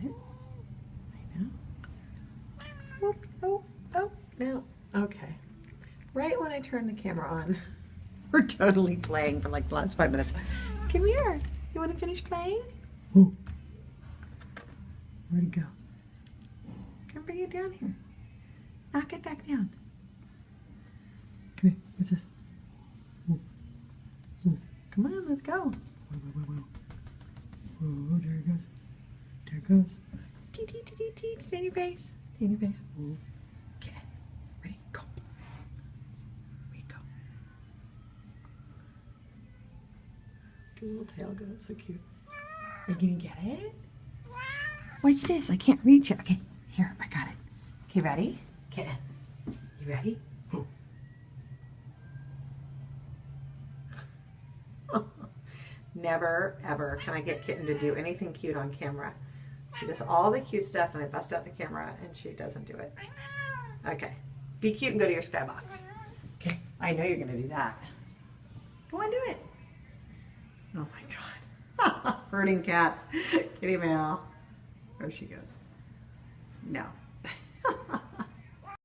it. I know. Whoop, oh, oh, no. Okay. Right when I turn the camera on, we're totally playing for like the last 5 minutes. Come here. You want to finish playing? Ooh. Where'd it go? Come bring it down here. Knock it back down. Come here. What's this? Ooh. Ooh. Come on, let's go. Oh, there it goes. There it goes. Tee, tee, tee, tee, tee. Stay in your face. Stay in your face. Ooh. Okay. Ready? Go. Ready, go. Good little tail goat. So cute. Are you gonna get it? What's this? I can't reach it. Okay. Here, I got it. Okay, ready? Kitten. You ready? Ooh. Never, ever can I get Kitten to do anything cute on camera. She does all the cute stuff and I bust out the camera and she doesn't do it. Okay. Be cute and go to your skybox. Okay. I know you're going to do that. Go on, do it. Oh my God. Herding cats. Kitty Mail. There she goes. No.